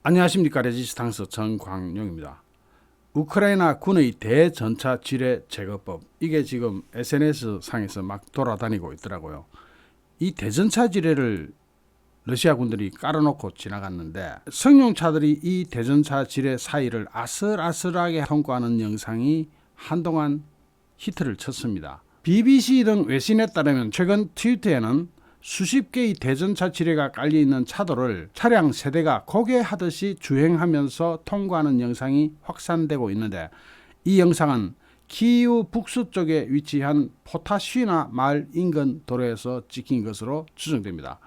안녕하십니까. 레지스탕스 정광용입니다. 우크라이나 군의 대전차 지뢰 제거법, 이게 지금 SNS 상에서 막 돌아다니고 있더라고요. 이 대전차 지뢰를 러시아 군들이 깔아놓고 지나갔는데 승용차들이 이 대전차 지뢰 사이를 아슬아슬하게 통과하는 영상이 한동안 히트를 쳤습니다. BBC 등 외신에 따르면 최근 트위터에는 수십 개의 대전차 지뢰가 깔려있는 차도를 차량 세대가 고개하듯이 주행하면서 통과하는 영상이 확산되고 있는데, 이 영상은 키이우 북서쪽에 위치한 포타시나 마을 인근 도로에서 찍힌 것으로 추정됩니다.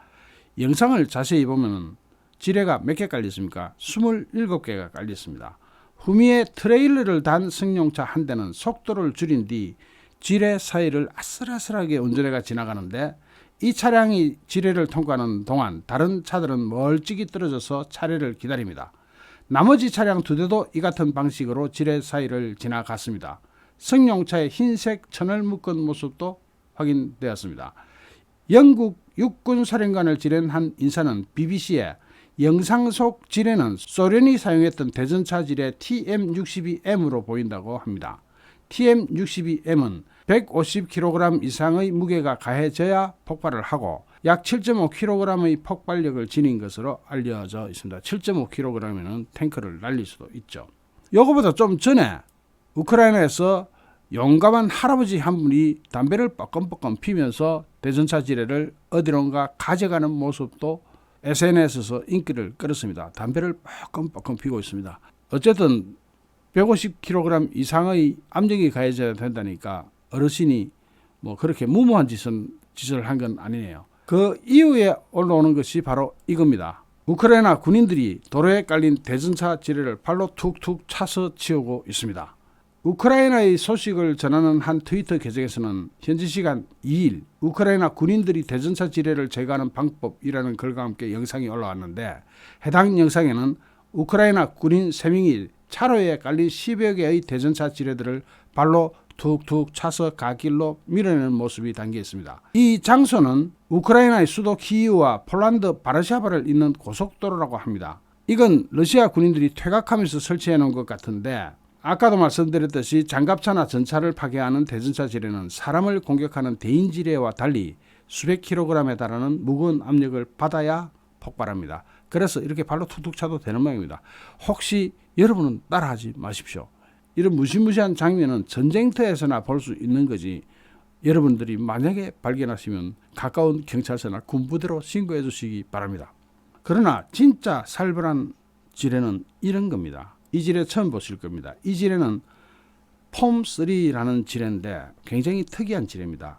영상을 자세히 보면 지뢰가 몇 개 깔렸습니까? 27개가 깔렸습니다. 후미에 트레일러를 단 승용차 한 대는 속도를 줄인 뒤 지뢰 사이를 아슬아슬하게 운전해가 지나가는데, 이 차량이 지뢰를 통과하는 동안 다른 차들은 멀찍이 떨어져서 차례를 기다립니다. 나머지 차량 2대도 이 같은 방식으로 지뢰 사이를 지나갔습니다. 승용차의 흰색 천을 묶은 모습도 확인되었습니다. 영국 육군사령관을 지낸 한 인사는 BBC에 영상 속 지뢰는 소련이 사용했던 대전차 지뢰 TM-62M으로 보인다고 합니다. TM-62M은 150kg 이상의 무게가 가해져야 폭발을 하고 약 7.5kg의 폭발력을 지닌 것으로 알려져 있습니다. 7.5kg이면 탱크를 날릴 수도 있죠. 이거보다 좀 전에 우크라이나에서 용감한 할아버지 한 분이 담배를 뻐끔뻐끔 피면서 대전차 지뢰를 어디론가 가져가는 모습도 SNS에서 인기를 끌었습니다. 담배를 뻐끔뻐끔 피고 있습니다. 어쨌든 150kg 이상의 압력이 가해져야 된다니까 어르신이 뭐 그렇게 무모한 짓을 한 건 아니네요. 그 이후에 올라오는 것이 바로 이겁니다. 우크라이나 군인들이 도로에 깔린 대전차 지뢰를 발로 툭툭 차서 치우고 있습니다. 우크라이나의 소식을 전하는 한 트위터 계정에서는 현지 시간 2일 우크라이나 군인들이 대전차 지뢰를 제거하는 방법이라는 글과 함께 영상이 올라왔는데, 해당 영상에는 우크라이나 군인 3명이 차로에 깔린 10여 개의 대전차 지뢰들을 발로 툭툭 차서 갓길로 밀어내는 모습이 담겨 있습니다. 이 장소는 우크라이나의 수도 키이우와 폴란드 바르샤바를 잇는 고속도로라고 합니다. 이건 러시아 군인들이 퇴각하면서 설치해 놓은 것 같은데, 아까도 말씀드렸듯이 장갑차나 전차를 파괴하는 대전차 지뢰는 사람을 공격하는 대인 지뢰와 달리 수백 킬로그램에 달하는 무거운 압력을 받아야 폭발합니다. 그래서 이렇게 발로 툭툭 차도 되는 모양입니다. 혹시 여러분은 따라하지 마십시오. 이런 무시무시한 장면은 전쟁터에서나 볼 수 있는 거지, 여러분들이 만약에 발견하시면 가까운 경찰서나 군부대로 신고해 주시기 바랍니다. 그러나 진짜 살벌한 지뢰는 이런 겁니다. 이 지뢰 처음 보실 겁니다. 이 지뢰는 폼3라는 지뢰인데 굉장히 특이한 지뢰입니다.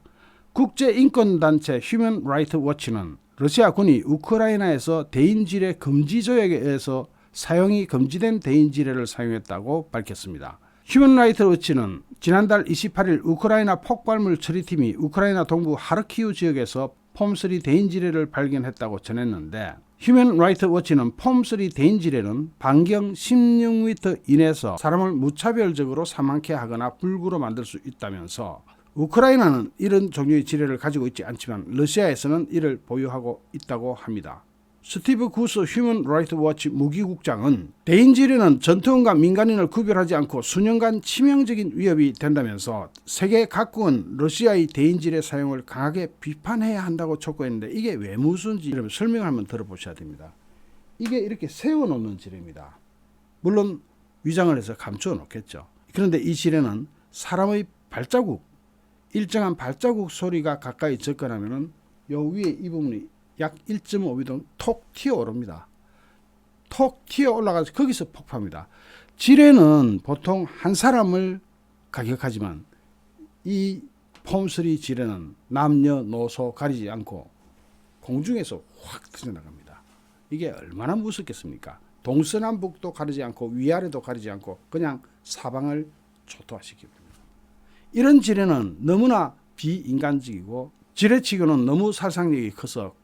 국제인권단체 휴먼 라이트 워치는 러시아 군이 우크라이나에서 대인 지뢰 금지 조약에 의해서 사용이 금지된 대인 지뢰를 사용했다고 밝혔습니다. 휴먼 라이트 워치는 지난달 28일 우크라이나 폭발물 처리팀이 우크라이나 동부 하르키우 지역에서 폼3 대인 지뢰를 발견했다고 전했는데, 휴먼 라이트 워치는 폼3 대인 지뢰는 반경 16m 이내에서 사람을 무차별적으로 사망케 하거나 불구로 만들 수 있다면서, 우크라이나는 이런 종류의 지뢰를 가지고 있지 않지만 러시아에서는 이를 보유하고 있다고 합니다. 스티브 구스 휴먼 라이트 워치 무기국장은 대인 지뢰는 전투원과 민간인을 구별하지 않고 수년간 치명적인 위협이 된다면서 세계 각국은 러시아의 대인 지뢰 사용을 강하게 비판해야 한다고 촉구했는데, 이게 왜 무슨지 설명을 한번 들어보셔야 됩니다. 이게 이렇게 세워놓는 지뢰입니다. 물론 위장을 해서 감추어 놓겠죠. 그런데 이 지뢰는 사람의 발자국, 일정한 발자국 소리가 가까이 접근하면 요 위에 이 부분이 약 1.5m 톡 튀어 오릅니다. 톡 튀어 올라가서 거기서 폭파합니다. 지뢰는 보통 한 사람을 가격하지만 이 폼3 지뢰는 남녀노소 가리지 않고 공중에서 확 터져나갑니다. 이게 얼마나 무섭겠습니까? 동서남북도 가리지 않고 위아래도 가리지 않고 그냥 사방을 초토화시킵니다. 이런 지뢰는 너무나 비인간적이고 지뢰치고는 너무 살상력이 커서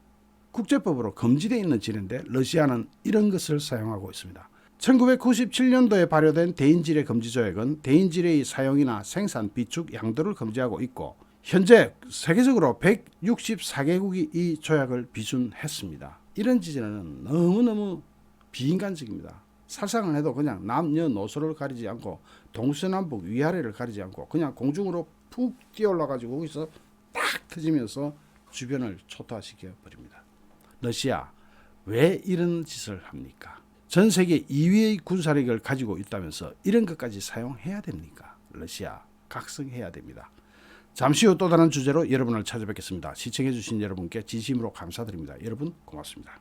국제법으로 금지되어 있는 지뢰인데, 러시아는 이런 것을 사용하고 있습니다. 1997년도에 발효된 대인지뢰 금지조약은 대인지뢰의 사용이나 생산, 비축, 양도를 금지하고 있고, 현재 세계적으로 164개국이 이 조약을 비준했습니다. 이런 지진은 너무너무 비인간적입니다. 살상을 해도 그냥 남녀노소를 가리지 않고 동서남북 위아래를 가리지 않고 그냥 공중으로 푹 뛰어올라 가지고 거기서 딱 터지면서 주변을 초토화시켜 버립니다. 러시아 왜 이런 짓을 합니까? 전 세계 2위의 군사력을 가지고 있다면서 이런 것까지 사용해야 됩니까? 러시아 각성해야 됩니다. 잠시 후 또 다른 주제로 여러분을 찾아뵙겠습니다. 시청해 주신 여러분께 진심으로 감사드립니다. 여러분 고맙습니다.